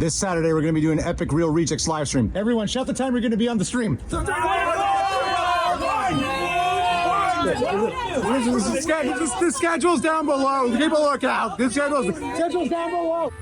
This Saturday, we're going to be doing an epic Real Rejects live stream. Everyone, shout the time you're going to be on the stream. The schedule's down below. Keep a lookout. The schedule's down below.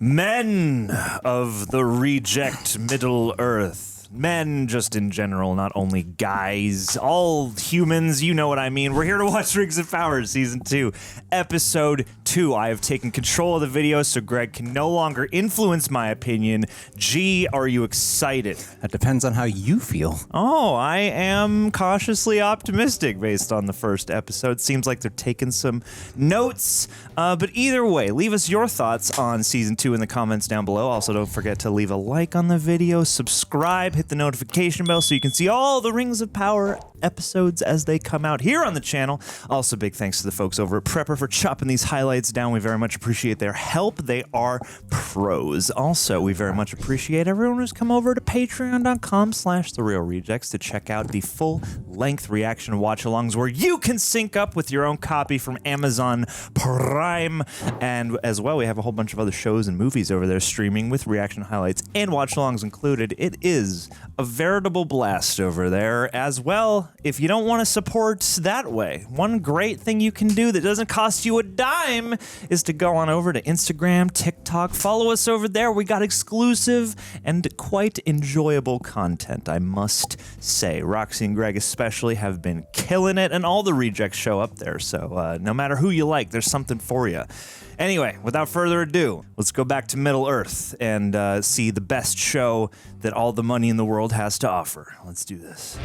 Men of the reject Middle Earth. Men just in general, not only guys. All humans, you know what I mean. We're here to watch Rings of Power Season 2, Episode 2. I have taken control of the video, so Greg can no longer influence my opinion. G, are you excited? That depends on how you feel. Oh, I am cautiously optimistic based on the first episode. Seems like they're taking some notes. But either way, leave us your thoughts on Season 2 in the comments down below. Also, don't forget to leave a like on the video, subscribe, hit the notification bell so you can see all the Rings of Power episodes as they come out here on the channel. Also, big thanks to the folks over at Prepper for chopping these highlights down. We very much appreciate their help. They are pros. Also, we very much appreciate everyone who's come over to patreon.com/therealrejects to check out the full-length reaction watch-alongs where you can sync up with your own copy from Amazon Prime. And as well, we have a whole bunch of other shows and movies over there streaming with reaction highlights and watch-alongs included. It is a veritable blast over there. As well, if you don't want to support that way, one great thing you can do that doesn't cost you a dime is to go on over to Instagram, TikTok, follow us over there. We got exclusive and quite enjoyable content, I must say. Roxy and Greg especially have been killing it, and all the rejects show up there, so no matter who you like, there's something for you. Anyway, without further ado, let's go back to Middle Earth and see the best show that all the money in the world has to offer. Let's do this.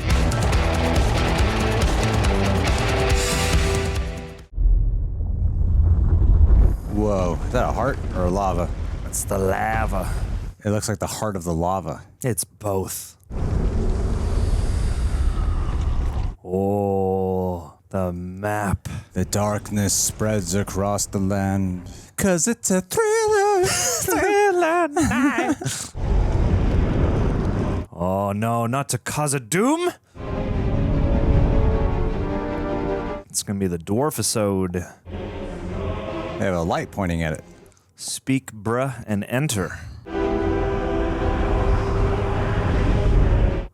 Whoa, is that a heart or a lava? It's the lava. It looks like the heart of the lava. It's both. Oh, the map. The darkness spreads across the land. 'Cause it's a thriller, thriller night. Oh no, not to cause a doom. It's gonna be the dwarfisode. They have a light pointing at it. Speak, bruh, and enter.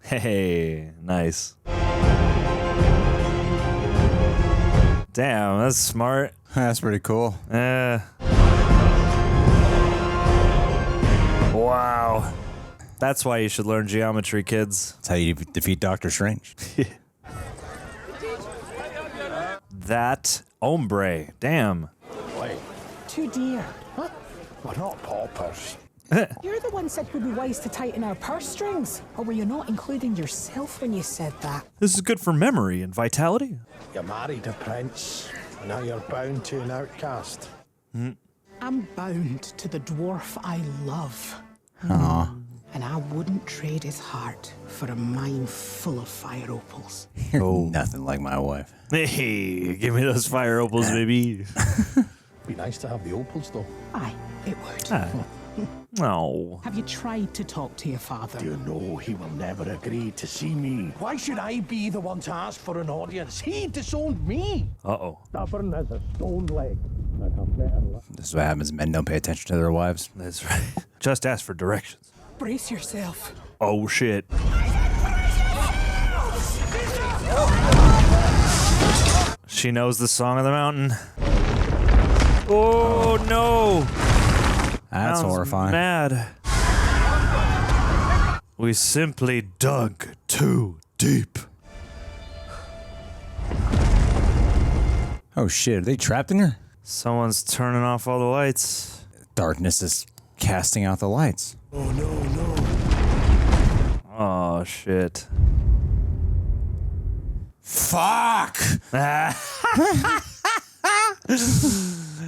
Hey, nice. Damn, that's smart. That's pretty cool. Wow. That's why you should learn geometry, kids. That's how you defeat Doctor Strange. That ombre. Damn. Too dear. Huh? We're not paupers. You're the one said we'd be wise to tighten our purse strings. Or were you not including yourself when you said that? This is good for memory and vitality. You married a prince. Now you're bound to an outcast. I'm bound to the dwarf I love. Aw. And I wouldn't trade his heart for a mine full of fire opals. You're nothing like my wife. Hey, give me those fire opals, baby. Be nice to have the opals, though. Aye, it would. No. Have you tried to talk to your father? You know he will never agree to see me. Why should I be the one to ask for an audience? He disowned me. Uh-oh. Stubborn as a stone leg. I have better luck. This is what happens. Men don't pay attention to their wives. That's right. Just ask for directions. Brace yourself. Oh, shit. She knows the Song of the Mountain. Oh, no. That's Sounds horrifying. Mad. We simply dug too deep. Oh shit, are they trapped in here? Someone's turning off all the lights. Darkness is casting out the lights. Oh, no, no. Oh, shit. Fuck!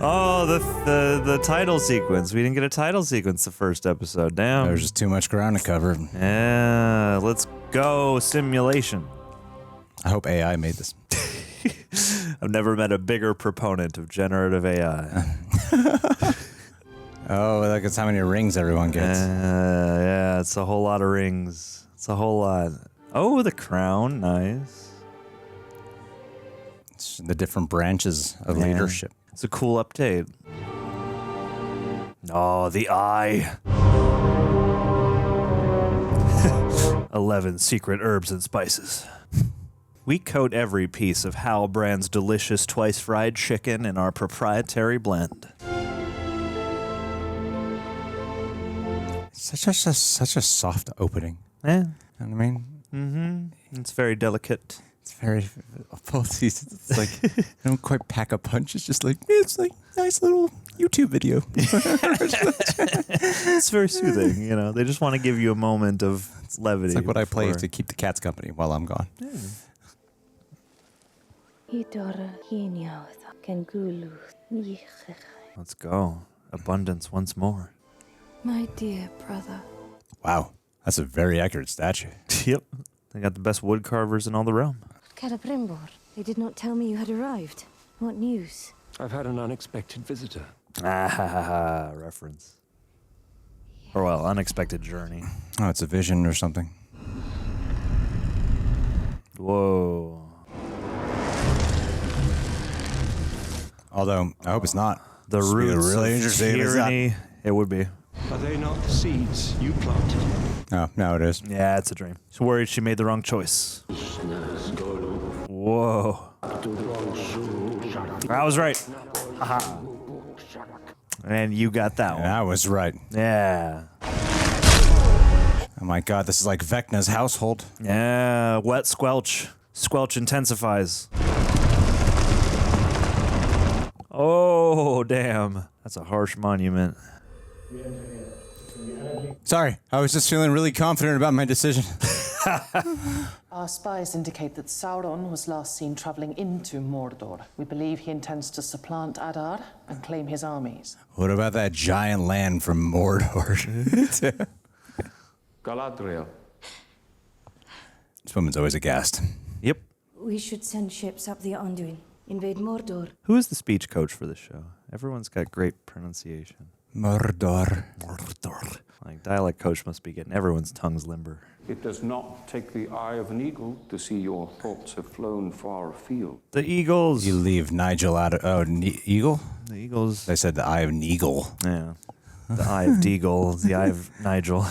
Oh, the title sequence. We didn't get a title sequence the first episode. Damn. There's just too much ground to cover. Yeah, let's go simulation. I hope AI made this. I've never met a bigger proponent of generative AI. Oh, look at how many rings everyone gets. Yeah, it's a whole lot of rings. It's a whole lot. Oh, the crown. Nice. It's the different branches of Yeah. leadership. It's a cool update. Oh, the eye. 11 secret herbs and spices. We coat every piece of Halbrand's delicious twice-fried chicken in our proprietary blend. Such a soft opening. Yeah. You know what I mean? Mm-hmm. It's very delicate. It's very, both seasons, it's like, I don't quite pack a punch. It's just like, it's like nice little YouTube video. It's very soothing, you know. They just want to give you a moment of levity. It's like what I play to keep the cats company while I'm gone. Let's go. Abundance once more. My dear brother. Wow, that's a very accurate statue. Yep. They got the best wood carvers in all the realm. Celebrimbor, they did not tell me you had arrived. What news? I've had an unexpected visitor. Ah ha ha ha. Reference. Or well, unexpected journey. Oh, it's a vision or something. Whoa. Although, I hope it's not. The This would be roots really of interesting if it's not. tyranny. It would be. Are they not the seeds you planted? Oh, now it is. Yeah, it's a dream. She's worried she made the wrong choice. Whoa. I was right. Aha. And you got that one. I was right. Yeah. Oh my god, this is like Vecna's household. Yeah. Wet squelch. Squelch intensifies. Oh, damn. That's a harsh monument. Sorry, I was just feeling really confident about my decision. Our spies indicate that Sauron was last seen traveling into Mordor. We believe he intends to supplant Adar and claim his armies. What about that giant land from Mordor? Galadriel. This woman's always aghast. Yep. We should send ships up the Anduin. Invade Mordor. Who is the speech coach for this show? Everyone's got great pronunciation. Mordor. Mordor. Like, dialect coach must be getting everyone's tongues limber. It does not take the eye of an eagle to see your thoughts have flown far afield. The Eagles. You leave Nigel out of... Oh, Eagle? The Eagles. They said the eye of Neagle. Yeah. The eye of Deagle, the eye of Nigel.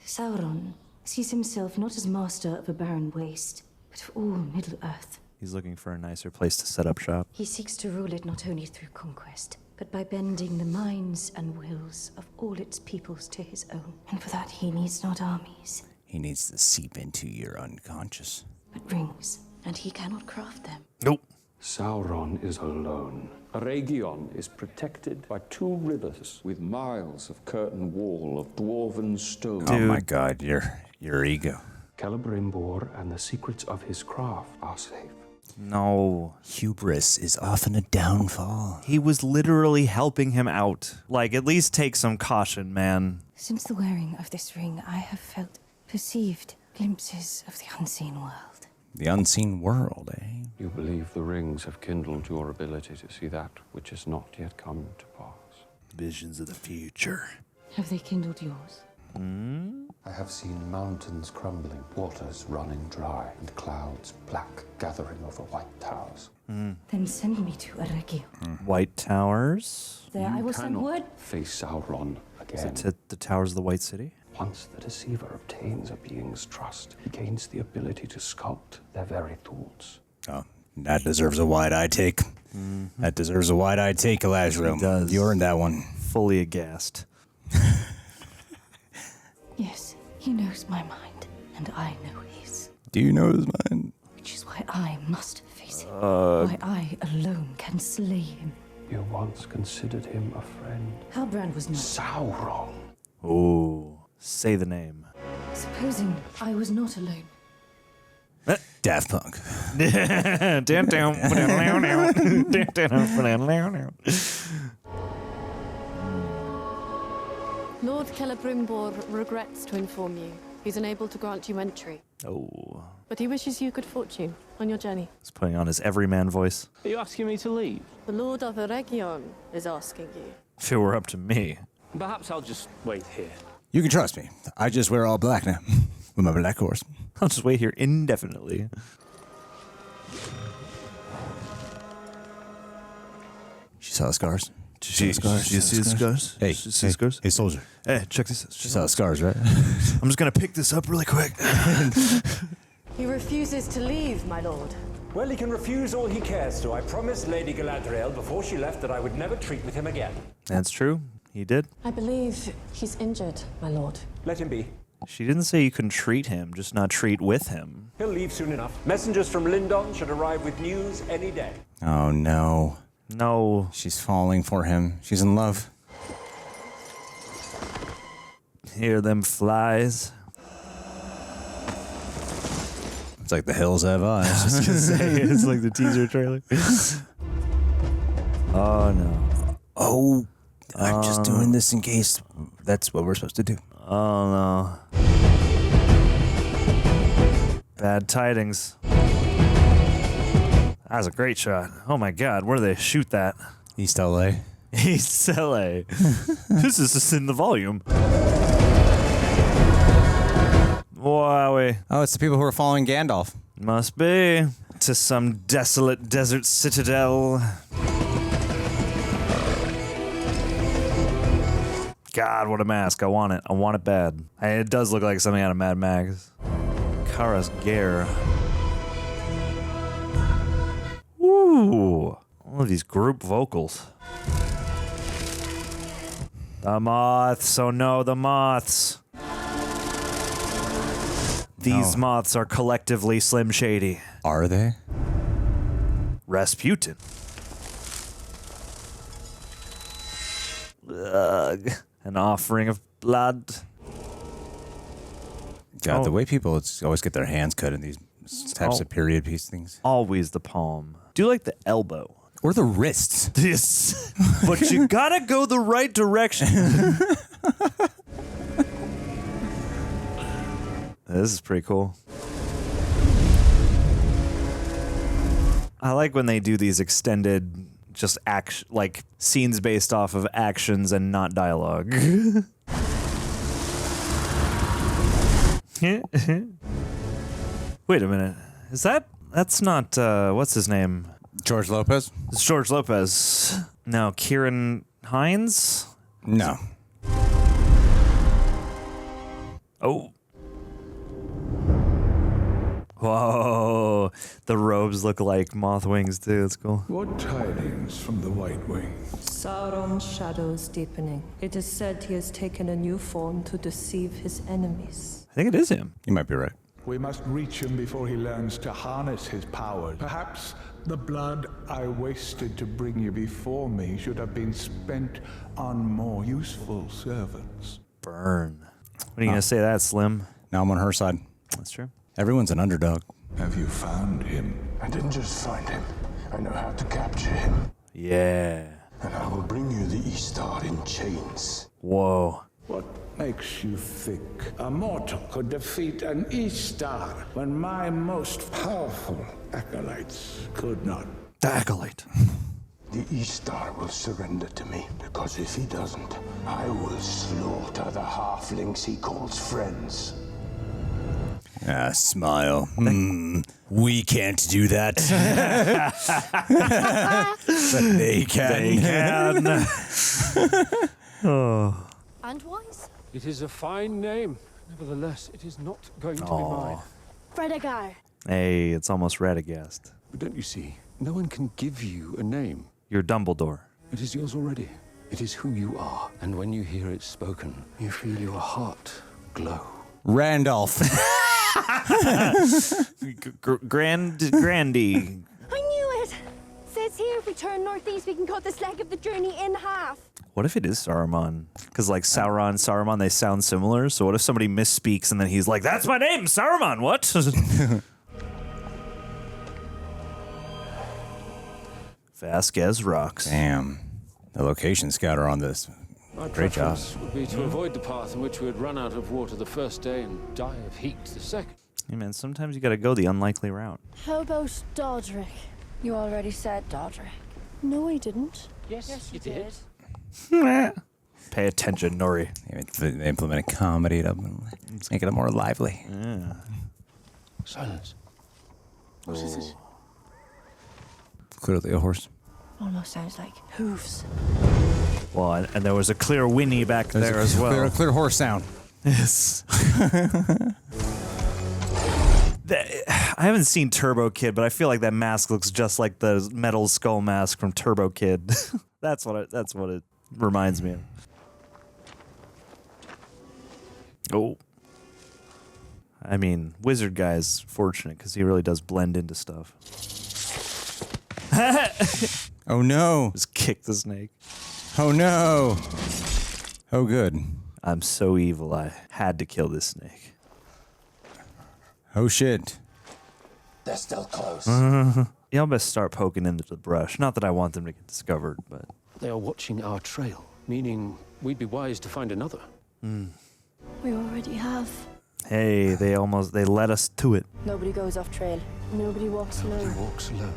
Sauron sees himself not as master of a barren waste, but of all Middle-earth. He's looking for a nicer place to set up shop. He seeks to rule it not only through conquest, but by bending the minds and wills of all its peoples to his own. And for that he needs not armies, He needs to seep into your unconscious. but rings, and he cannot craft them. Nope. Sauron is alone. Region is protected by 2 rivers with miles of curtain wall of dwarven stone. Oh my god, your ego. Celebrimbor and the secrets of his craft are safe. No. Hubris is often a downfall. He was literally helping him out. Like, at least take some caution, man. Since the wearing of this ring, I have perceived glimpses of the unseen world. The unseen world, eh? You believe the rings have kindled your ability to see that which has not yet come to pass. Visions of the future. Have they kindled yours? I have seen mountains crumbling, waters running dry, and clouds black gathering over white towers. Then send me to Eärien. White towers? There I will send word. Face Sauron Is again. it to the towers of the White City? Once the deceiver obtains a being's trust, he gains the ability to sculpt their very thoughts. Oh, that deserves a wide-eye take. That deserves a wide-eye take, Galadriel. It does. You earned that one. Fully aghast. Yes, he knows my mind, and I know his. Do you know his mind? Which is why I must face him. Why I alone can slay him. You once considered him a friend. Halbrand was not. Sauron! Ooh. Say the name. Supposing I was not alone. Daft Punk. Lord Celebrimbor regrets to inform you he's unable to grant you entry, Oh. but he wishes you good fortune on your journey. He's putting on his everyman voice. Are you asking me to leave? The Lord of Eärien is asking you. If it were up to me. Perhaps I'll just wait here. You can trust me. I just wear all black now. With my black horse. I'll just wait here indefinitely. She saw the scars. She see the scars? Hey, See the scars? Hey, soldier. Hey, check this out. She saw the scars, right? I'm just gonna pick this up really quick. He refuses to leave, my lord. Well, he can refuse all he cares to. I promised Lady Galadriel before she left that I would never treat with him again. That's true. He did. I believe he's injured, my lord. Let him be. She didn't say you can treat him, just not treat with him. He'll leave soon enough. Messengers from Lindon should arrive with news any day. Oh, no. No. She's falling for him. She's in love. Hear them flies. It's like the hills have eyes. I was just gonna say, it's like the teaser trailer. Oh, no. Oh, I'm just doing this in case that's what we're supposed to do. Oh, no. Bad tidings. That was a great shot. Oh, my God. Where do they shoot that? East LA. East LA. This is just in the volume. Wowie. Oh, it's the people who are following Gandalf. Must be. To some desolate desert citadel. God, what a mask. I want it. I want it bad. It does look like something out of Mad Max. Kara's Gare. Ooh. All of these group vocals. The moths. Oh no, the moths. These moths are collectively Slim Shady. Are they? Rasputin. Ugh. An offering of blood. God, the way people always get their hands cut in these types of period piece things. Always the palm. Do you like the elbow? Or the wrists. Yes. But you gotta go the right direction. This is pretty cool. I like when they do these extended, just like scenes based off of actions and not dialogue. Wait a minute. That's not, what's his name? George Lopez? It's George Lopez. No, Kieran Hines? No. Oh. Whoa. The robes look like moth wings, too. That's cool. What tidings from the White Wing? Sauron's shadow is deepening. It is said he has taken a new form to deceive his enemies. I think it is him. You might be right. We must reach him before he learns to harness his powers. Perhaps the blood I wasted to bring you before me should have been spent on more useful servants. Burn. What are you going to say to that, Slim? Now I'm on her side. That's true. Everyone's an underdog. Have you found him? I didn't just find him. I know how to capture him. Yeah. And I will bring you the Istar in chains. Whoa. What makes you think a mortal could defeat an Istar when my most powerful acolytes could not? The acolyte. The Istar will surrender to me, because if he doesn't, I will slaughter the halflings he calls friends. Ah, smile. We can't do that. But they can. They can. Oh. And wise? It is a fine name. Nevertheless, it is not going to be mine. Fredegar. Hey, it's almost Radagast. But don't you see? No one can give you a name. You're Dumbledore. It is yours already. It is who you are. And when you hear it spoken, you feel your heart glow. Randolph. Grandy. I knew it! Says here if we turn northeast, we can cut this leg of the journey in half. What if it is Saruman? Because like Sauron, Saruman, they sound similar. So what if somebody misspeaks and then he's like, "That's my name, Saruman." What? Vasquez rocks. Damn. The location scouter on this. My Great job. preference would be to avoid the path in which we would run out of water the first day and die of heat the second. Hey man, sometimes you gotta go the unlikely route. How about Dodrick? You already said Dodrick. No, I didn't. Yes, you did. Pay attention, Nori. They implement a comedy to make it more lively. Yeah. Silence. What is it? Clearly a horse. Almost sounds like hooves. Well, and there was a clear whinny back there as well. A clear horse sound. Yes. I haven't seen Turbo Kid, but I feel like that mask looks just like the metal skull mask from Turbo Kid. That's what it reminds me of. Oh. I mean, Wizard Guy's fortunate because he really does blend into stuff. Oh no. Just kick the snake. Oh no. Oh good. I'm so evil I had to kill this snake. Oh shit. They're still close. Y'all best start poking into the brush. Not that I want them to get discovered, but... They are watching our trail, meaning we'd be wise to find another. We already have. Hey, they led us to it. Nobody goes off trail. Nobody walks alone. Walks alone.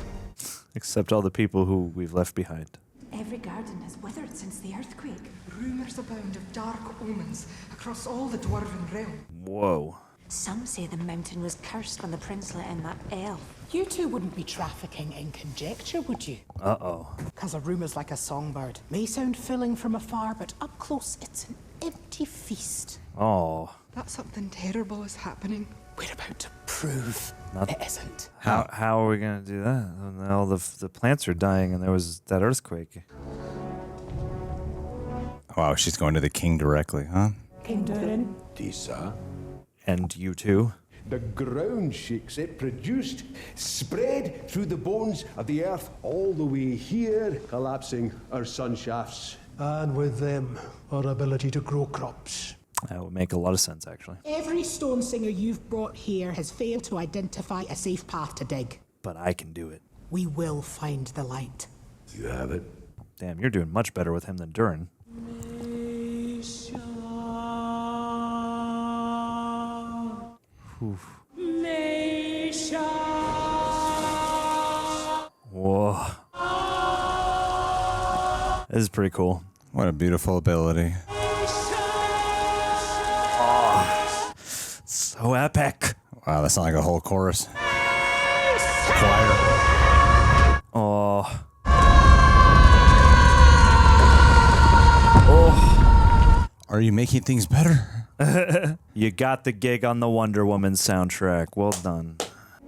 Except all the people who we've left behind. Every garden has withered since the earthquake. Rumors abound of dark omens across all the dwarven realm. Whoa. Some say the mountain was cursed when the prince let in that elf. You two wouldn't be trafficking in conjecture, would you? Uh-oh. Because a rumour's like a songbird. May sound filling from afar, but up close it's an empty feast. Oh. That something terrible is happening. We're about to prove it isn't. How are we going to do that? When all the plants are dying and there was that earthquake. Wow, she's going to the king directly, huh? King Durin. Disa. And you too? The ground shakes it produced, spread through the bones of the earth all the way here, collapsing our sun shafts. And with them, our ability to grow crops. That would make a lot of sense, actually. Every stone singer you've brought here has failed to identify a safe path to dig. But I can do it. We will find the light. You have it. Damn, you're doing much better with him than Durin. Oof. Whoa. This is pretty cool. What a beautiful ability. Oh, so epic. Wow, that sounds like a whole chorus. Choir. Oh. Oh. Are you making things better? You got the gig on the Wonder Woman soundtrack. Well done.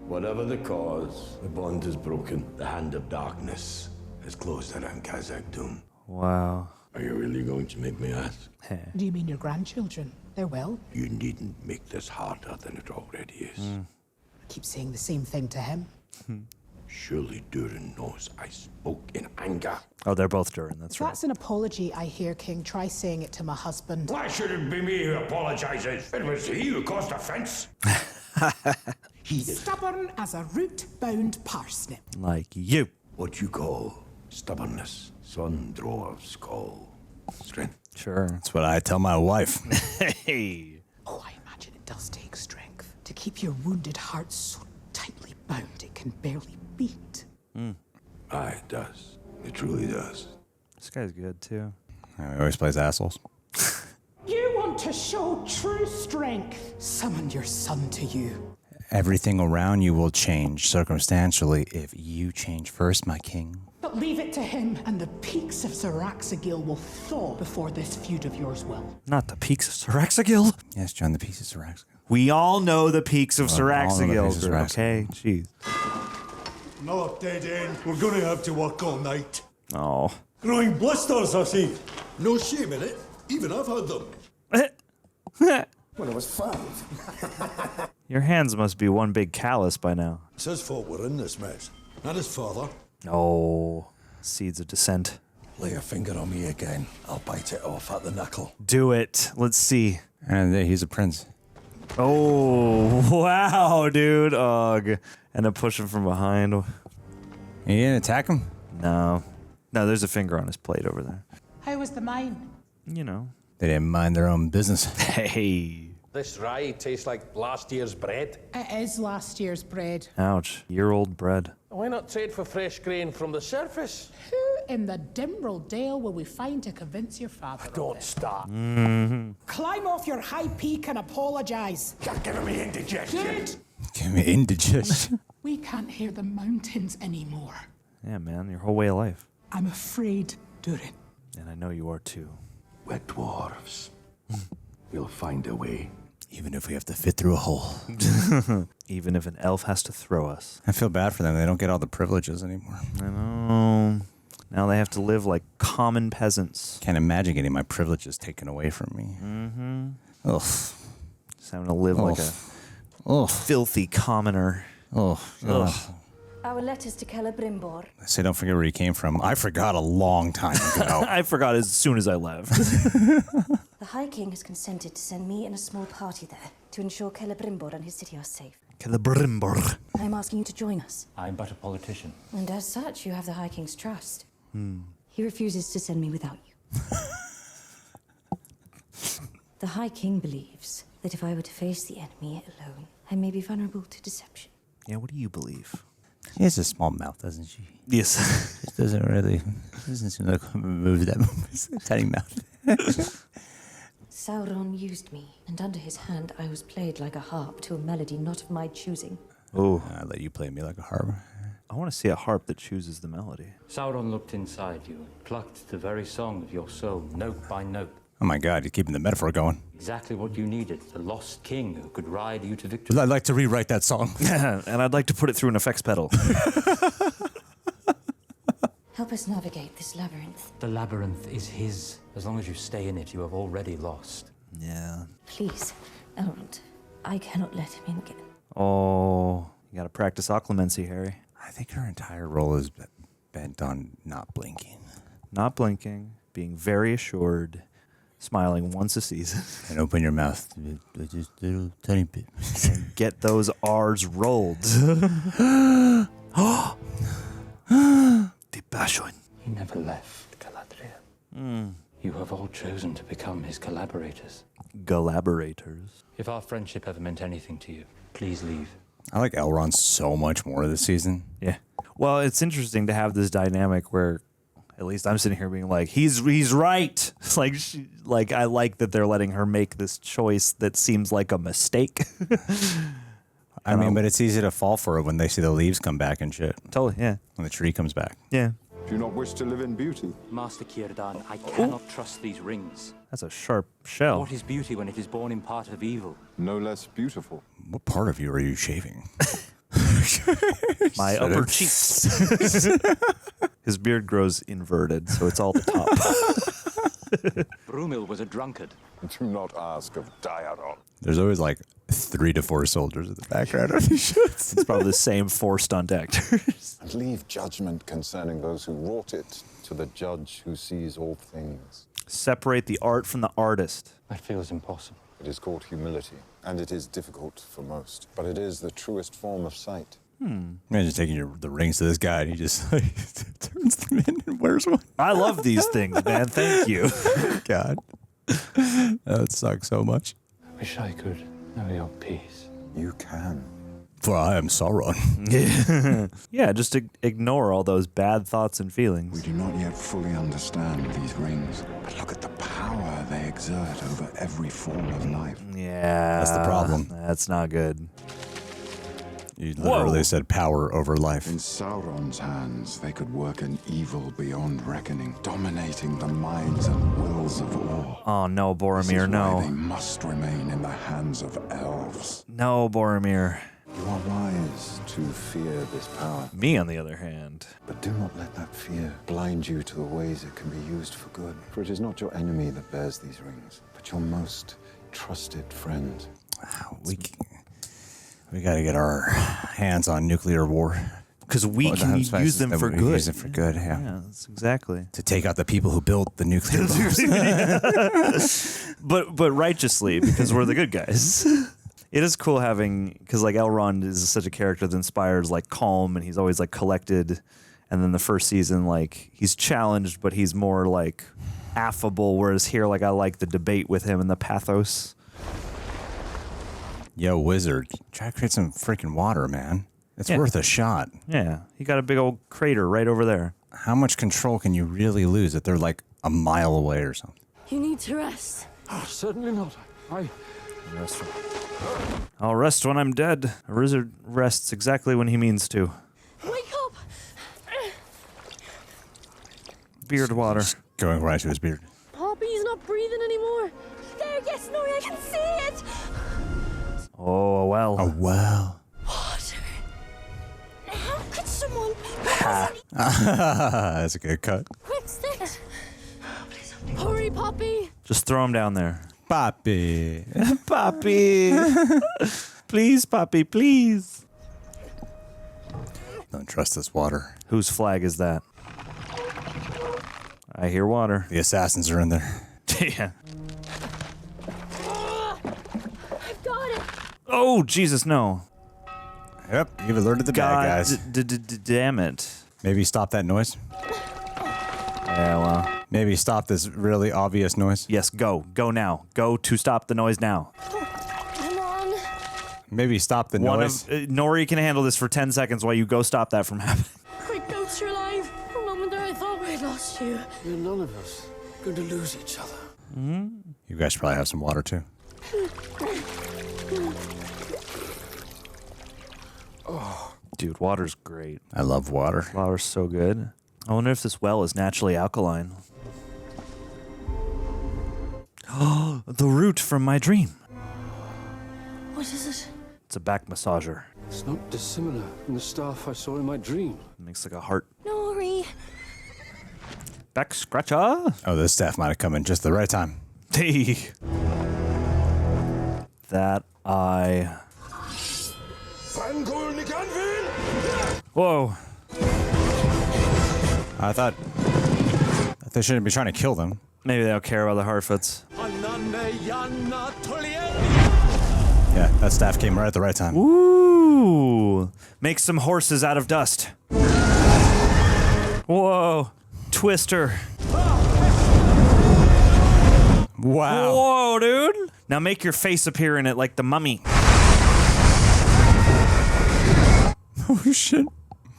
Whatever the cause, the bond is broken. The hand of darkness has closed around Khazad-dûm. Wow. Are you really going to make me ask? Do you mean your grandchildren? They're well. You needn't make this harder than it already is. I keep saying the same thing to him. Surely Durin knows I spoke in anger. Oh, they're both Durin, that's If right. that's an apology, I hear, King. Try saying it to my husband. Why should it be me who apologizes? It was he who caused offense. Stubborn as a root-bound parsnip. Like you. What you call stubbornness, son dwarves call strength. Sure. That's what I tell my wife. Hey. Oh, I imagine it does take strength to keep your wounded heart so tightly bound it can barely beat. Aye, it does. It truly does. This guy's good, too. He always plays assholes. You want to show true strength. Summon your son to you. Everything around you will change circumstantially if you change first, my king. But leave it to him, and the peaks of Saraxagil will thaw before this feud of yours will. Not the peaks of Saraxagil? Yes, John, the peaks of Saraxagil. We all know the peaks of All know the peaks of Saraxagil, Saraxagil. okay? Jeez. No, dead end. We're going to have to work all night. Oh. Growing blisters, I see. No shame in it. Even I've had them. When I was 5. Your hands must be one big callus by now. It's his fault we're in this mess. Not his father. Oh. Seeds of dissent. Lay a finger on me again. I'll bite it off at the knuckle. Do it. Let's see. And he's a prince. Oh, wow, dude. Ugh. And then push him from behind. You didn't attack him? No. No, there's a finger on his plate over there. How was the mine? You know. They didn't mind their own business. Hey. This rye tastes like last year's bread. It is last year's bread. Ouch. Year-old bread. Why not trade for fresh grain from the surface? Who in the Dimril Dale will we find to convince your father? Don't start. Climb off your high peak and apologise. You're giving me indigestion. Good. Give me indigestion. We can't hear the mountains anymore. Yeah, man. Your whole way of life. I'm afraid, Durin. And I know you are too. We're dwarves. We'll find a way. Even if we have to fit through a hole. Even if an elf has to throw us. I feel bad for them. They don't get all the privileges anymore. I know. Now they have to live like common peasants. Can't imagine getting my privileges taken away from me. Mm-hmm. Ugh. Just having to live like a filthy commoner. Ugh. Our letters to Celebrimbor. I say don't forget where he came from. I forgot a long time ago. I forgot as soon as I left. The High King has consented to send me and a small party there to ensure Celebrimbor and his city are safe. Celebrimbor. I'm asking you to join us. I'm but a politician. And as such, you have the High King's trust. Hmm. He refuses to send me without you. The High King believes that if I were to face the enemy alone, I may be vulnerable to deception. Yeah, what do you believe? She has a small mouth, doesn't she? Yes. It doesn't seem like a move that moves. Tiny mouth. Sauron used me, and under his hand I was played like a harp to a melody not of my choosing. Oh. I let you play me like a harp. I want to see a harp that chooses the melody. Sauron looked inside you and plucked the very song of your soul, note by note. Oh my god, you're keeping the metaphor going. Exactly what you needed, the lost king who could ride you to victory. I'd like to rewrite that song. And I'd like to put it through an effects pedal. Help us navigate this labyrinth. The labyrinth is his. As long as you stay in it, you have already lost. Yeah. Please, Elrond, I cannot let him in again. Oh, you gotta practice occlumency, Harry. I think her entire role is bent on not blinking. Not blinking, being very assured, smiling once a season. And open your mouth just a little tiny bit. And get those R's rolled. Deep passion. He never left Galadriel. You have all chosen to become his collaborators. Collaborators. If our friendship ever meant anything to you, please leave. I like Elrond so much more this season. Yeah. Well, it's interesting to have this dynamic where, at least I'm sitting here being like, he's right. It's like I like that they're letting her make this choice that seems like a mistake. I mean, but it's easy to fall for it when they see the leaves come back and shit. Totally, yeah. When the tree comes back. Yeah. Do you not wish to live in beauty? Master Círdan, I cannot trust these rings. That's a sharp shell. What is beauty when it is born in part of evil? No less beautiful. What part of you are you shaving? My upper cheeks. His beard grows inverted, so it's all the top. Brumil was a drunkard. Do not ask of Diaron. There's always like 3 to 4 soldiers in the background of these shots. It's probably the same 4 stunt actors. And leave judgment concerning those who wrought it to the judge who sees all things. Separate the art from the artist. That feels impossible. It is called humility, and it is difficult for most, but it is the truest form of sight. Imagine taking the rings to this guy and he just like, turns them in and wears one. I love these things, man. Thank you. God. That would suck so much. I wish I could know your peace. You can. For I am Sauron. Yeah, just ignore all those bad thoughts and feelings. We do not yet fully understand these rings, but look at the power they exert over every form of life. Yeah. That's the problem. That's not good. You literally said power over life. In Sauron's hands, they could work an evil beyond reckoning, dominating the minds and wills of all. Oh, no, Boromir, This is no. why they must remain in the hands of elves. No, Boromir. You are wise to fear this power. Me, on the other hand. But do not let that fear blind you to the ways it can be used for good. For it is not your enemy that bears these rings, but your most trusted friend. We got to get our hands on nuclear war. Because we can use them for good. Use them for good, yeah. Yeah, that's exactly. To take out the people who built the nuclear bombs. But righteously, because we're the good guys. It is cool having, because like Elrond is such a character that inspires like calm, and he's always like collected. And then the first season, like he's challenged, but he's more like affable. Whereas here, like I like the debate with him and the pathos. Yo, wizard, try to create some freaking water, man. It's worth a shot. Yeah, he got a big old crater right over there. How much control can you really lose if they're like a mile away or something? You need to rest. Oh, certainly not. I'll rest when I'm dead. A wizard rests exactly when he means to. Wake up! Beard water. Going right to his beard. Poppy's not breathing anymore. There, yes, Nori, I can see it. Oh, a well. A well. Water. How could someone... That's a good cut. Quick, sticks. Hurry, Poppy. Just throw him down there. Poppy. Poppy. Please, Poppy, please. Don't trust this water. Whose flag is that? I hear water. The assassins are in there. Yeah. I've got it. Oh, Jesus, no. Yep, you've alerted the bad guys. Damn it. Maybe stop that noise. Yeah, well. Maybe stop this really obvious noise. Yes, go. Go now. Go to stop the noise now. Come on. Maybe stop the noise. Nori can handle this for 10 seconds while you go stop that from happening. Quick, goats, you're alive. For a moment there, I thought we'd lost you. We're none of us going to lose each other. You guys probably have some water too. Oh, dude, water's great. I love water. Water's so good. I wonder if this well is naturally alkaline. Oh, the root from my dream. What is it? It's a back massager. It's not dissimilar from the staff I saw in my dream. It makes like a heart. Nori. Back scratcher. Oh, this staff might have come in just the right time. Hey. That eye. Whoa. I thought they shouldn't be trying to kill them. Maybe they don't care about the Harfoots. Yeah, that staff came right at the right time. Ooh. Make some horses out of dust. Whoa. Twister. Wow. Whoa, dude. Now make your face appear in it like the mummy. Oh, shit.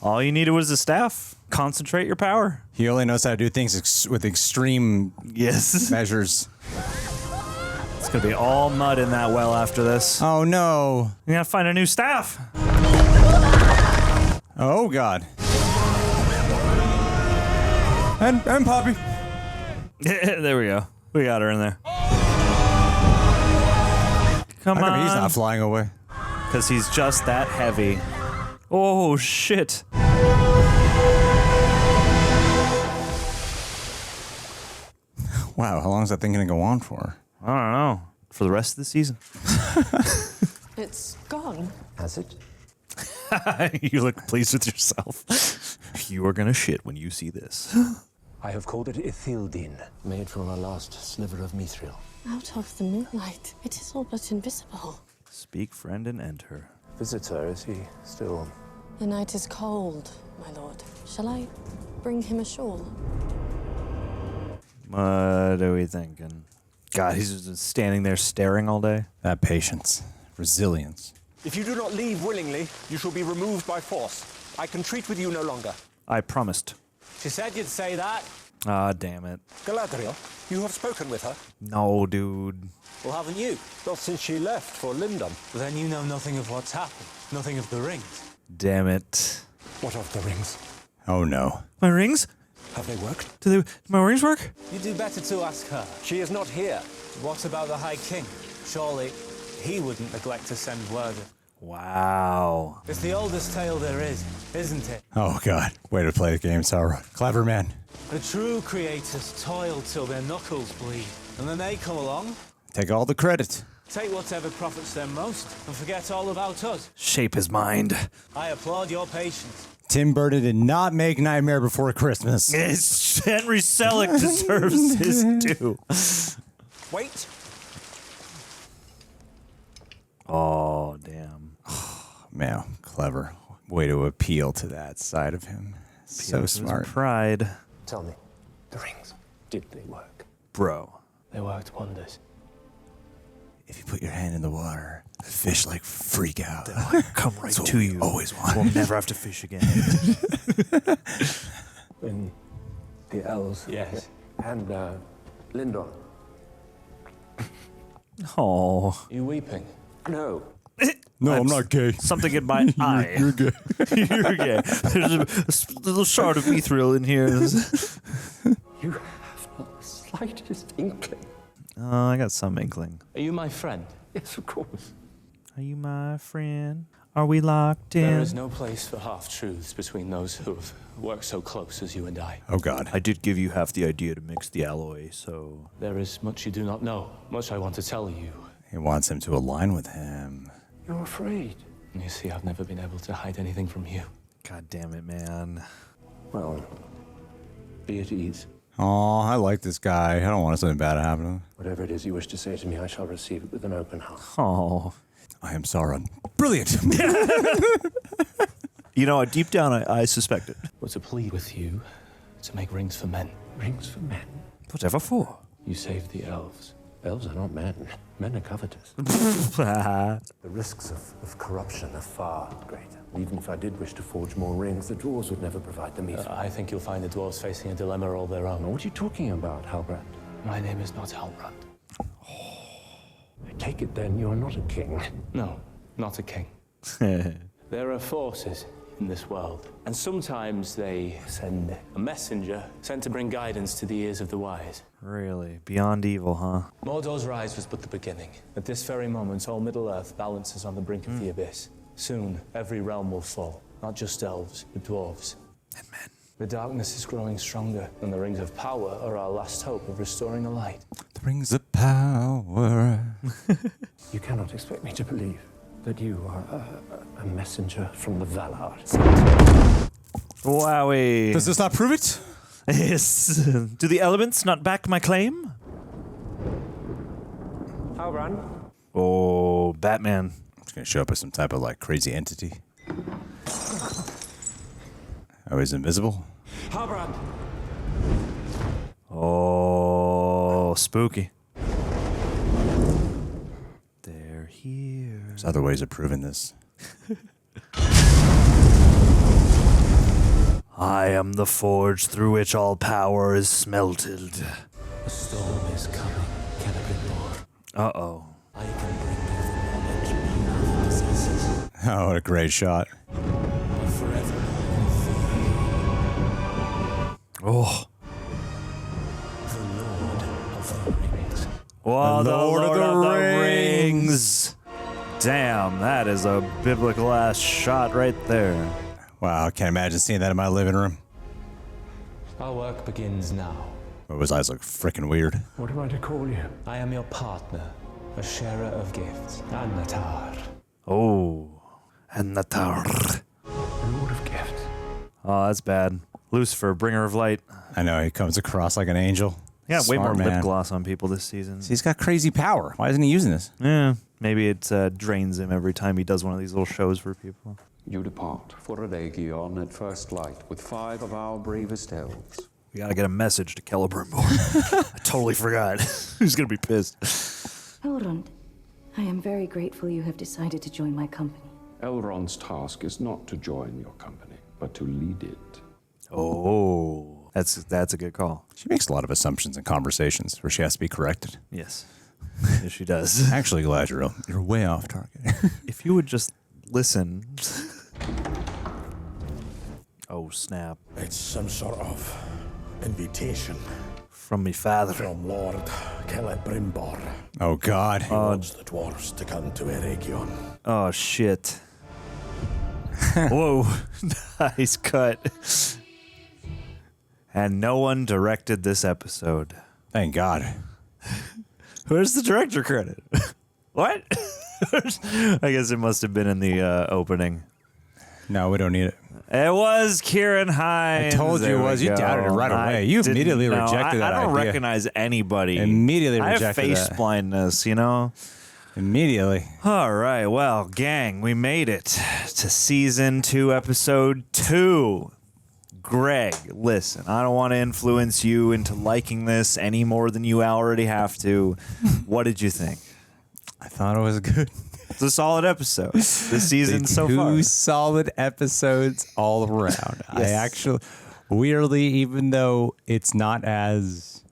All you needed was a staff. Concentrate your power. He only knows how to do things with extreme measures. It's going to be all mud in that well after this. Oh, no. You got to find a new staff. Oh, God. And Poppy. There we go. We got her in there. Come on. He's not flying away. Because he's just that heavy. Oh, shit. Wow, how long is that thing going to go on for? I don't know. For the rest of the season. It's gone. Has it? You look pleased with yourself. You are going to shit when you see this. I have called it Ithildin, made from our last sliver of mithril. Out of the moonlight, it is all but invisible. Speak, friend, and enter. Visitor, is he still? The night is cold, my lord. Shall I bring him a shawl? What are we thinking? God, he's just standing there staring all day. That patience. Resilience. If you do not leave willingly, you shall be removed by force. I can treat with you no longer. I promised. She said you'd say that. Ah, damn it. Galadriel, you have spoken with her. No, dude. Well, haven't you? Not since she left for Lindon. Then you know nothing of what's happened. Nothing of the rings. Damn it. What of the rings? Oh, no. My rings? Have they worked? Do my rings work? You do better to ask her. She is not here. What about the High King? Surely he wouldn't neglect to send word. Wow. It's the oldest tale there is, isn't it? Oh, God. Way to play the game, Sauron. Clever man. The true creators toil till their knuckles bleed, and then they come along, Take all the credit. take whatever profits them most, and forget all about us. Shape his mind. I applaud your patience. Tim Burton did not make Nightmare Before Christmas. Henry Selick deserves his due. Wait. Oh, damn. Man, clever. Way to appeal to that side of him. So smart. Pride. Tell me, the rings, did they work? Bro. They worked wonders. If you put your hand in the water, the fish freak out. They'll come right to you. Always want. We'll never have to fish again. In the elves. Yes. And Lindon. Oh. You weeping? No. No, I'm not gay. Something in my eye. You're gay. You're gay. There's a little shard of mithril in here. slightest inkling. Oh, I got some inkling. Are you my friend? Yes, of course. Are you my friend? Are we locked in? There is no place for half-truths between those who have worked so close as you and I. Oh, God. I did give you half the idea to mix the alloy, so... There is much you do not know, much I want to tell you. He wants him to align with him. You're afraid. You see, I've never been able to hide anything from you. God damn it, man. Well, be at ease. Oh, I like this guy. I don't want something bad to happen to him. Whatever it is you wish to say to me, I shall receive it with an open heart. Oh. I am Sauron. Brilliant. You know, deep down, I suspect it. But to plead with you to make rings for men. Rings for men? Whatever for? You saved the elves. Elves are not men. Men are covetous. The risks of corruption are far greater. Even if I did wish to forge more rings, the dwarves would never provide them either. I think you'll find the dwarves facing a dilemma all their own. What are you talking about, Halbrand? My name is not Halbrand. I take it then you're not a king. No, not a king. There are forces in this world, and sometimes they send a messenger sent to bring guidance to the ears of the wise. Really? Beyond evil, huh? Mordor's rise was but the beginning. At this very moment, all Middle-earth balances on the brink of the abyss. Soon, every realm will fall. Not just elves, but dwarves. And men. The darkness is growing stronger, and the rings of power are our last hope of restoring the light. The rings of power. You cannot expect me to believe that you are a messenger from the Valar. Wowie. Does this not prove it? Yes. Do the elements not back my claim? Halbrand? Oh, Batman. It's going to show up as some type of, like, crazy entity. Oh, he's invisible? Halbrand! Oh, spooky. They're here. There's other ways of proving this. I am the forge through which all power is smelted. A storm is coming, Celebrimbor. Uh-oh. I can bring you the knowledge you have possesses. Oh, what a great shot. But forever Oh. the Lord of the Rings. Whoa, the Lord of the Rings. Damn, that is a biblical-ass shot right there. Wow, I can't imagine seeing that in my living room. Our work begins now. But his eyes look freaking weird. What am I to call you? I am your partner, a sharer of gifts, Annatar. Oh, and Natar. Lord of gifts. Oh, that's bad. Lucifer, bringer of light. I know, he comes across like an angel. Yeah, way more Smart lip man. gloss on people this season. He's got crazy power. Why isn't he using this? Yeah, maybe it drains him every time he does one of these little shows for people. You depart for Eärien at first light with 5 of our bravest elves. We gotta get a message to Celebrimbor. I totally forgot. He's gonna be pissed. Elrond, I am very grateful you have decided to join my company. Elrond's task is not to join your company, but to lead it. Oh, that's a good call. She makes a lot of assumptions in conversations where she has to be corrected. Yes. Yes, she does. Actually, Galadriel, you're way off target. If you would just listen. Oh, snap. It's some sort of invitation. From me father. From Lord Celebrimbor. Oh, God. He wants the dwarves to come to Eärien. Oh, shit. Whoa. Nice cut. And no one directed this episode. Thank God. Where's the director credit? What? I guess it must have been in the opening. No, we don't need it. It was Kieran Hines. I told you it was. You doubted it right away. You immediately rejected that I don't idea. recognize anybody. Immediately I have rejected face that. blindness, you know? Immediately. All right, well, gang, we made it to season 2, episode 2. Greg, listen, I don't want to influence you into liking this any more than you already have to. What did you think? I thought it was good. It's a solid episode this season so far. 2 solid episodes all around. Yes. I actually, weirdly, even though it's not as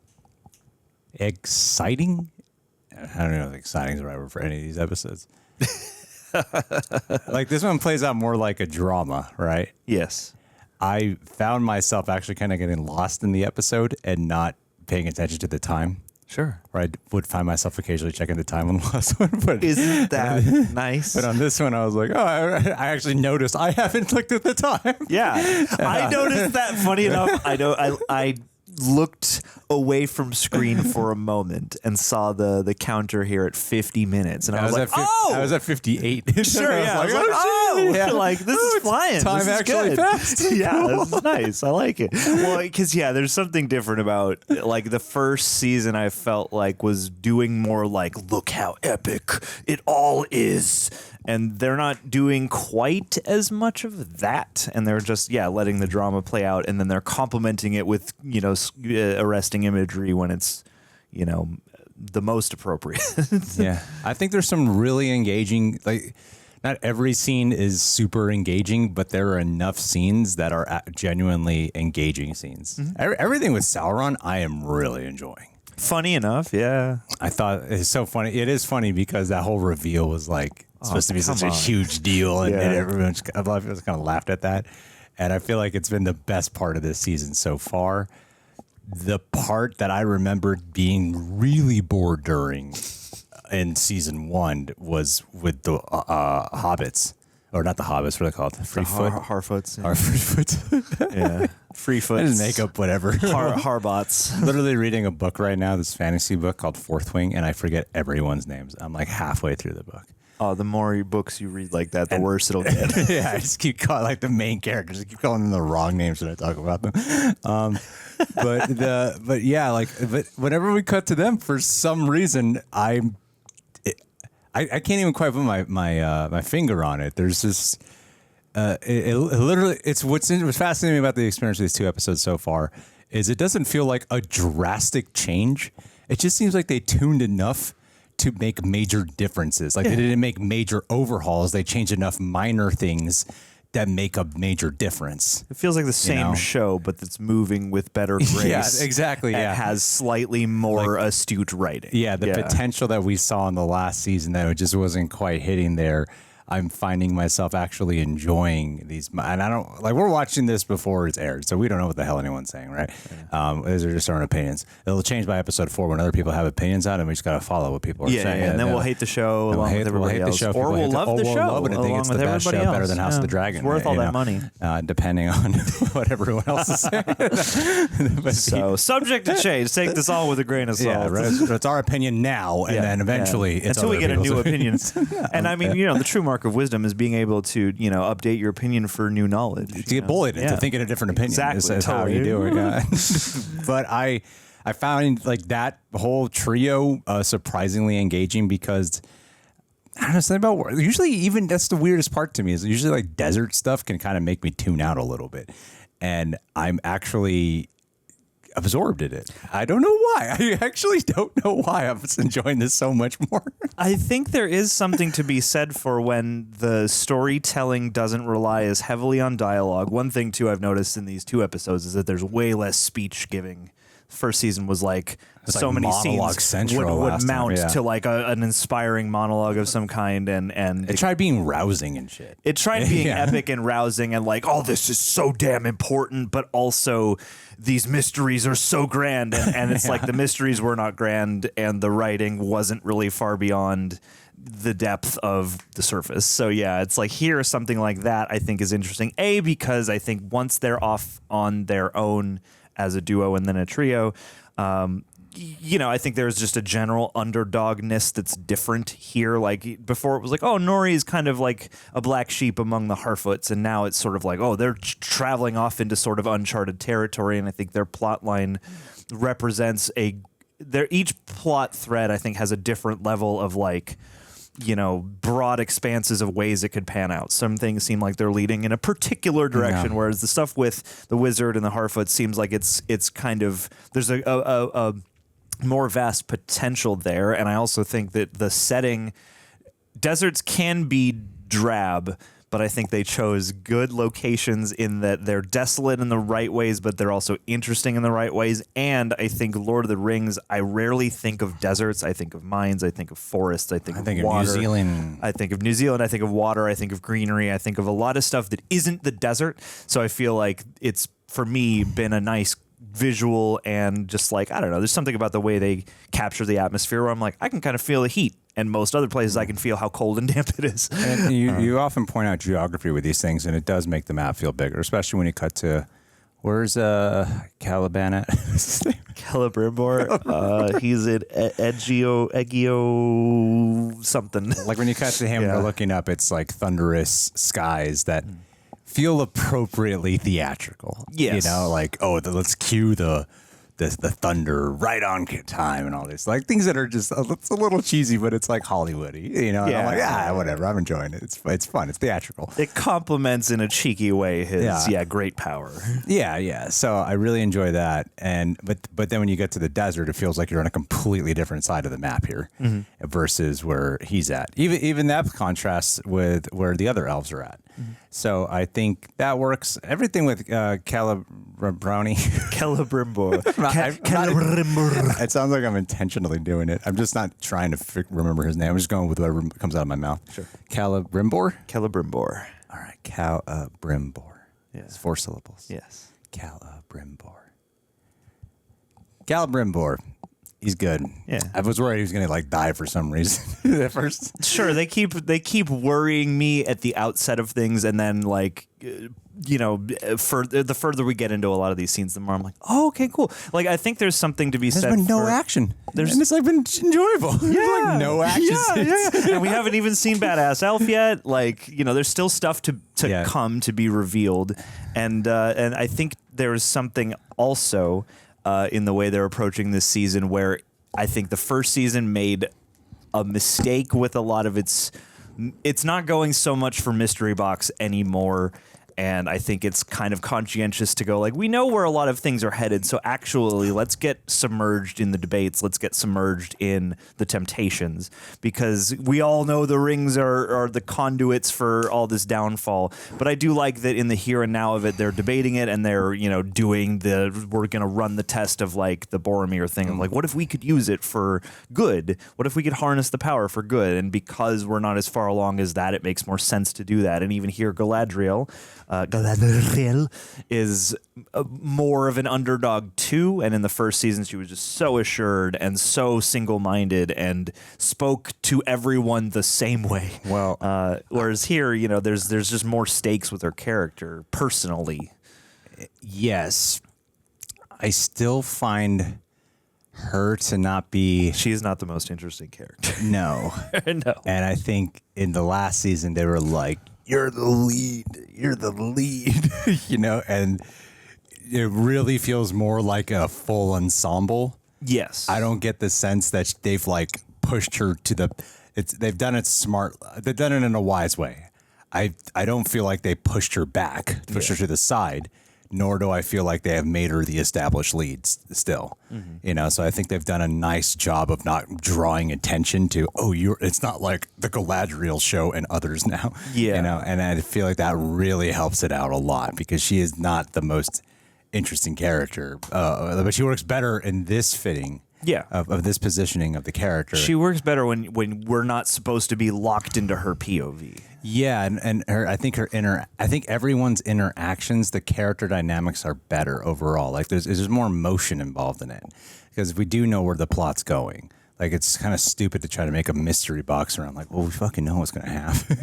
exciting, I don't know if exciting is the right word for any of these episodes. Like this one plays out more like a drama, right? Yes. I found myself actually kind of getting lost in the episode and not paying attention to the time. Sure. Or I would find myself occasionally checking the time on the last one. But isn't that nice? But on this one, I was like, oh, I actually noticed I haven't looked at the time. Yeah. I noticed that. Funny enough, I looked away from screen for a moment and saw the counter here at 50 minutes. And I was like, I was at 58. Sure, yeah. I was like, like, this is flying. Time this is actually good. passed. Yeah, this is nice. I like it. Well, because, yeah, there's something different about, like, the first season I felt like was doing more like, look how epic it all is. And they're not doing quite as much of that. And they're just, letting the drama play out. And then they're complementing it with, arresting imagery when it's, the most appropriate. Yeah. I think there's some really engaging, like, not every scene is super engaging, but there are enough scenes that are genuinely engaging scenes. Mm-hmm. Everything with Sauron, I am really enjoying. Funny enough, yeah. I thought it's so funny. It is funny because that whole reveal was like supposed to be such a huge deal, and everyone's a lot of people kind of laughed at that. And I feel like it's been the best part of this season so far. The part that I remembered being really bored during in season 1 was with the hobbits. Or not the hobbits, what are they called? Harfoots. Yeah. Harfoots. Yeah. Freefoots. I just make up whatever. Harbots. Literally reading a book right now, this fantasy book called Fourth Wing, and I forget everyone's names. I'm like halfway through the book. Oh, the more books you read like that, the worse it'll get. Yeah, I just keep calling like the main characters. I keep calling them the wrong names when I talk about them. But whenever we cut to them, for some reason, I can't even quite put my finger on it. There's just it literally. It's what's fascinating about the experience of these 2 episodes so far is it doesn't feel like a drastic change. It just seems like they tuned enough to make major differences. Like they didn't make major overhauls. They changed enough minor things that make a major difference. It feels like the same show, but it's moving with better grace. Yeah, exactly. It has slightly more astute writing. Yeah, the potential that we saw in the last season that it just wasn't quite hitting there. I'm finding myself actually enjoying these. And I don't, like, we're watching this before it's aired, so we don't know what the hell anyone's saying, right? These are just our own opinions. It'll change by episode 4 when other people have opinions on it, and we just got to follow what people are saying. Yeah, and then we'll hate the show along with everybody else. Or we'll love the show along with everybody else. Better than House of the Dragon. It's worth all that money. Depending on what everyone else is saying. So, subject to change. Take this all with a grain of salt. Yeah, right. It's our opinion now, and then eventually it's until we get a new opinion. And I mean, the true mark of wisdom is being able to, update your opinion for new knowledge. To get bullied into thinking a different opinion. Exactly. Is how you do it. Yeah. But I found like that whole trio surprisingly engaging because I don't know something about usually even that's the weirdest part to me is usually like desert stuff can kind of make me tune out a little bit. And I'm actually absorbed in it. I don't know why. I actually don't know why I'm just enjoying this so much more. I think there is something to be said for when the storytelling doesn't rely as heavily on dialogue. One thing, too, I've noticed in these 2 episodes is that there's way less speech giving. First season was like so many scenes would mount to like an inspiring monologue of some kind, and it tried being rousing and shit. It tried being epic and rousing and like, oh, this is so damn important, but also these mysteries are so grand, and it's like the mysteries were not grand, and the writing wasn't really far beyond the depth of the surface. So yeah, it's like here something like that I think is interesting. Because I think once they're off on their own as a duo and then a trio, I think there's just a general underdogness that's different here. Like before it was like, oh, Nori is kind of like a black sheep among the Harfoots, and now it's sort of like, oh, they're traveling off into sort of uncharted territory, and I think their plot line represents each plot thread I think has a different level of like, broad expanses of ways it could pan out. Some things seem like they're leading in a particular direction, whereas the stuff with the wizard and the Harfoot seems like it's kind of there's a more vast potential there. And I also think that the setting, deserts can be drab, but I think they chose good locations in that they're desolate in the right ways, but they're also interesting in the right ways. And I think Lord of the Rings, I rarely think of deserts. I think of mines. I think of forests. I think of water. New Zealand. I think of New Zealand. I think of water. I think of greenery. I think of a lot of stuff that isn't the desert. So I feel like it's, for me, been a nice visual and just like, I don't know, there's something about the way they capture the atmosphere where I'm like, I can kind of feel the heat. And most other places I can feel how cold and damp it is. And you often point out geography with these things, and it does make the map feel bigger, especially when you cut to, where's Caliban at? Celebrimbor. He's at Egeo something. Like when you cut to him, we're looking up, it's like thunderous skies that feel appropriately theatrical. Yes. You know, like, let's cue the thunder right on time and all this. Like things that are just, it's a little cheesy, but it's like Hollywoody, you know? And I'm like, whatever, I'm enjoying it. It's fun, it's theatrical. It complements in a cheeky way his, great power. Yeah. So I really enjoy that. But then when you get to the desert, it feels like you're on a completely different side of the map here versus where he's at. Even that contrasts with where the other elves are at. So I think that works. Everything with Celebrimbor. It sounds like I'm intentionally doing it. I'm just not trying to remember his name. I'm just going with whatever comes out of my mouth. Sure. Celebrimbor? Celebrimbor. All right. Celebrimbor. Yes. It's 4 syllables. Yes. Celebrimbor. He's good. Yeah. I was worried he was going to like die for some reason at first. Sure, they keep worrying me at the outset of things, and then like the further we get into a lot of these scenes, the more I'm like, oh, okay, cool. Like I think there's something to be said. There's been no action. And it's like been enjoyable. There's like no action. And we haven't even seen Badass Elf yet. Like there's still stuff to come to be revealed, and I think there's something also. In the way they're approaching this season, where I think the first season made a mistake with a lot of it's not going so much for mystery box anymore. And I think it's kind of conscientious to go like, we know where a lot of things are headed. So actually, let's get submerged in the debates. Let's get submerged in the temptations, because we all know the rings are the conduits for all this downfall. But I do like that in the here and now of it, they're debating it and they're, doing we're going to run the test of like the Boromir thing of like, what if we could use it for good? What if we could harness the power for good? And because we're not as far along as that, it makes more sense to do that. And even here, Galadriel is more of an underdog too, and in the first season she was just so assured and so single-minded and spoke to everyone the same way. Well, whereas here, there's just more stakes with her character personally. Yes, I still find her to not be. She is not the most interesting character. No, no. And I think in the last season they were like, you're the lead, and it really feels more like a full ensemble. Yes. I don't get the sense that they've like pushed her to they've done it smart. They've done it in a wise way. I don't feel like they pushed her back, pushed her to the side, nor do I feel like they have made her the established lead still. So I think they've done a nice job of not drawing attention to, it's not like the Galadriel show and others now. And I feel like that really helps it out a lot, because she is not the most interesting character, but she works better in this fitting. Of this positioning of the character. She works better when we're not supposed to be locked into her POV. Yeah, and I think everyone's interactions, the character dynamics are better overall. Like there's more emotion involved in it, because we do know where the plot's going. Like it's kind of stupid to try to make a mystery box around like, well, we fucking know what's going to happen.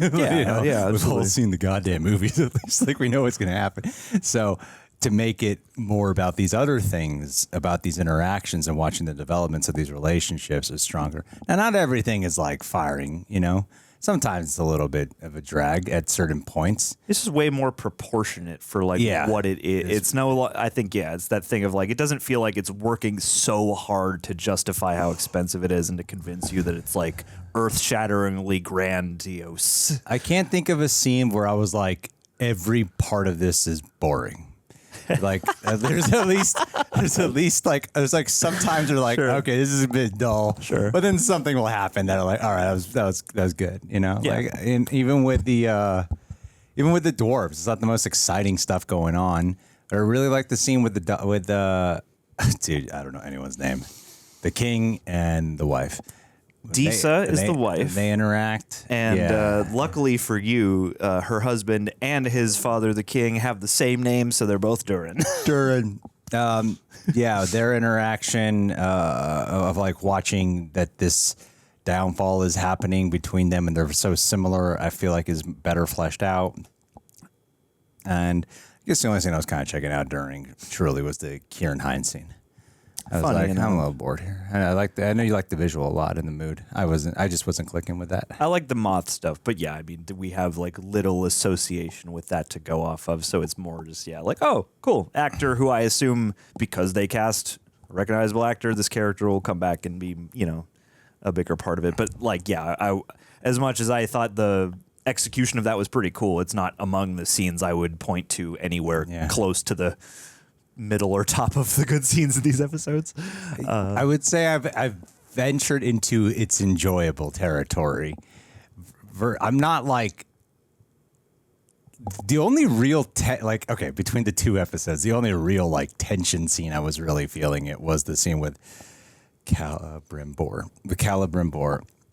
We've all seen the goddamn movies, at least. Like we know what's going to happen. So to make it more about these other things, about these interactions and watching the developments of these relationships is stronger. Now, not everything is like firing, Sometimes it's a little bit of a drag at certain points. This is way more proportionate for like what it is. I think it's that thing of like, it doesn't feel like it's working so hard to justify how expensive it is and to convince you that it's like earth-shatteringly grandiose. I can't think of a scene where I was like, every part of this is boring. Like there's at least like sometimes they're like, okay, this is a bit dull, but then something will happen that are like, all right, that was good, like, and even with the dwarves, it's not the most exciting stuff going on. But I really like the scene with the dude, I don't know anyone's name, the king and the wife. Disa is the wife. They interact. And luckily for you, her husband and his father, the king, have the same name, so they're both Durin. Durin. Yeah, their interaction of like watching that this downfall is happening between them, and they're so similar, I feel like is better fleshed out. And I guess the only thing I was kind of checking out during truly was the Kieran Hines scene. I was like, I'm a little bored here. And I know you like the visual a lot in the mood. I just wasn't clicking with that. I like the moth stuff, but yeah, I mean, we have like little association with that to go off of, so it's more just like, oh, cool, actor who I assume because they cast a recognizable actor, this character will come back and be, a bigger part of it. But like, yeah, I as much as I thought the execution of that was pretty cool, it's not among the scenes I would point to anywhere close to the middle or top of the good scenes in these episodes. I would say I've ventured into its enjoyable territory. I'm not like the only real between the two episodes, the only real like tension scene I was really feeling it was the scene with Celebrimbor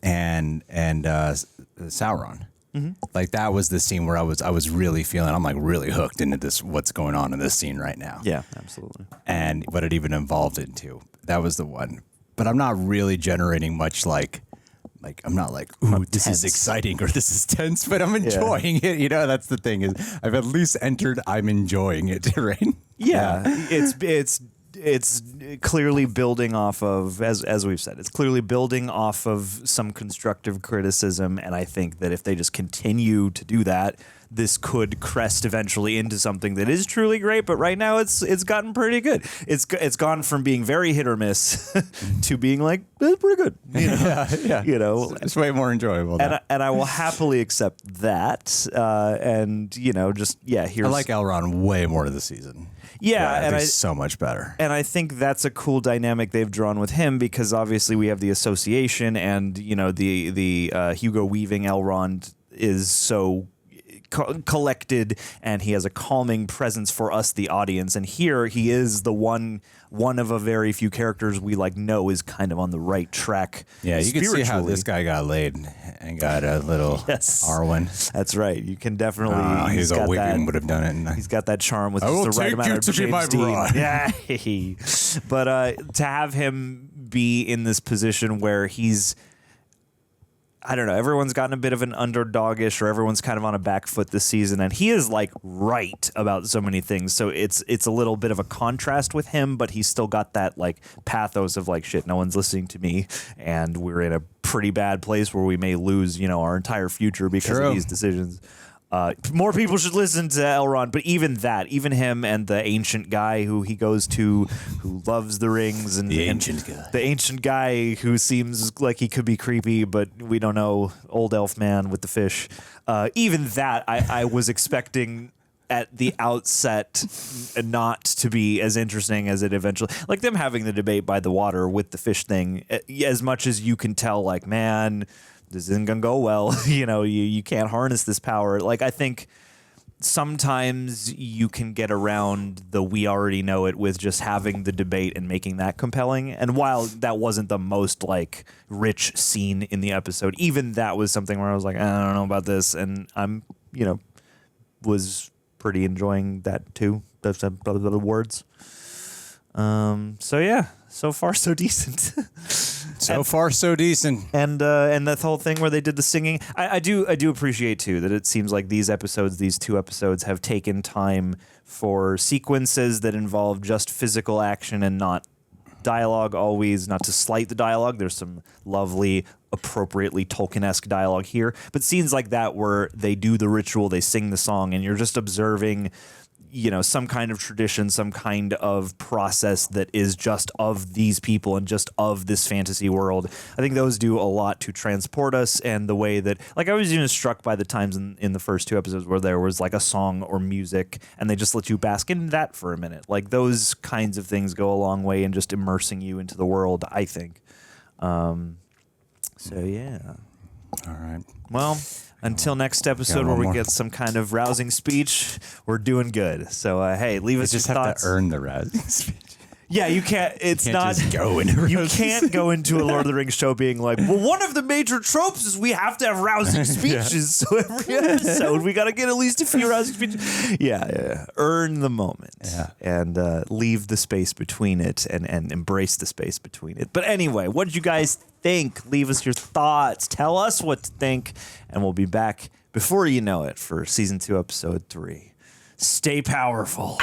and Sauron. Mm-hmm. Like that was the scene where I was really feeling, I'm like really hooked into this, what's going on in this scene right now. Yeah, absolutely. And what it even evolved into. That was the one. But I'm not really generating much like I'm not like, ooh, this is exciting or this is tense, but I'm enjoying it. That's the thing is I've at least entered, I'm enjoying it, right? Yeah. It's clearly building off of, as we've said, it's clearly building off of some constructive criticism, and I think that if they just continue to do that, this could crest eventually into something that is truly great. But right now, it's gotten pretty good. It's gone from being very hit or miss to being like it's pretty good. Yeah. It's way more enjoyable. And I will happily accept that. Here's I like Elrond way more this season. Yeah, and so much better. And I think that's a cool dynamic they've drawn with him because obviously we have the association, and the Hugo Weaving Elrond is so collected, and he has a calming presence for us, the audience. And here he is the one of a very few characters we know is kind of on the right track. Yeah, you can see how this guy got laid and got a little Arwen. That's right. You can definitely. He's a Wigan would have done it. He's got that charm with just the right amount of James Dean. Yeah, but to have him be in this position where he's, I don't know, everyone's gotten a bit of an underdogish, or everyone's kind of on a back foot this season, and he is right about so many things. So it's a little bit of a contrast with him, but he's still got that pathos of shit, no one's listening to me, and we're in a pretty bad place where we may lose, our entire future because of these decisions. More people should listen to Elrond, but even him and the ancient guy who he goes to, who loves the rings, and the ancient guy who seems like he could be creepy, but we don't know, old elf man with the fish. Even that, I was expecting at the outset not to be as interesting as it eventually, them having the debate by the water with the fish thing, as much as you can tell, man, this isn't gonna go well. You can't harness this power. I think sometimes you can get around the we already know it with just having the debate and making that compelling. And while that wasn't the most rich scene in the episode, even that was something where I was like, I don't know about this, and I'm was pretty enjoying that too. Those other words. So yeah, so far so decent. So far, so decent. And that whole thing where they did the singing, I do appreciate too that it seems like these two episodes have taken time for sequences that involve just physical action and not dialogue always, not to slight the dialogue. There's some lovely, appropriately Tolkien-esque dialogue here, but scenes like that where they do the ritual, they sing the song, and you're just observing some kind of tradition, some kind of process that is just of these people and just of this fantasy world. I think those do a lot to transport us, and the way that, I was even struck by the times in the first two episodes where there was a song or music and they just let you bask in that for a minute. Those kinds of things go a long way in just immersing you into the world, I think. So yeah. All right. Well, until next episode where we get some kind of rousing speech, we're doing good. So, hey, leave us your thoughts. Just have to earn the rousing speech. Yeah, you can't. It's Can't not. just go in. You can't go into a Lord of the Rings show being like, well, one of the major tropes is we have to have rousing speeches. So every episode, we got to get at least a few rousing speeches. Yeah. Earn the moment. Yeah. And leave the space between it and embrace the space between it. But anyway, what did you guys think? Leave us your thoughts. Tell us what to think. And we'll be back before you know it for season 2, episode 3. Stay powerful.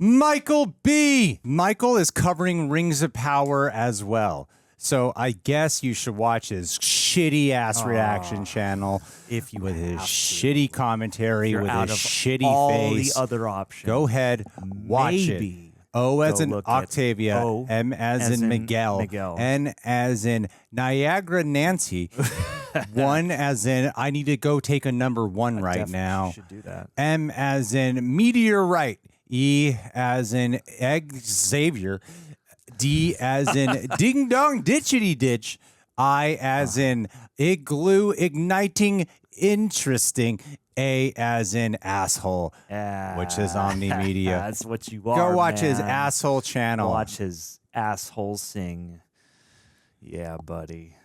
Michael B. Michael is covering Rings of Power as well. So I guess you should watch his shitty ass reaction channel if you with his have to. shitty commentary, You're with out his of shitty all face. the other options. Go ahead, watch Maybe it. O as go in look at Octavia, O M as in Miguel, N as in Niagara Nancy, 1 as in I need to go take a number 1 right now. Should do that. M as in meteorite. E as in egg Xavier. D as in ding dong ditchity ditch. I as in igloo igniting interesting. A as in asshole, which is Omni Media. That's what you are. Go watch his man. asshole channel. Watch his asshole sing. Yeah, buddy.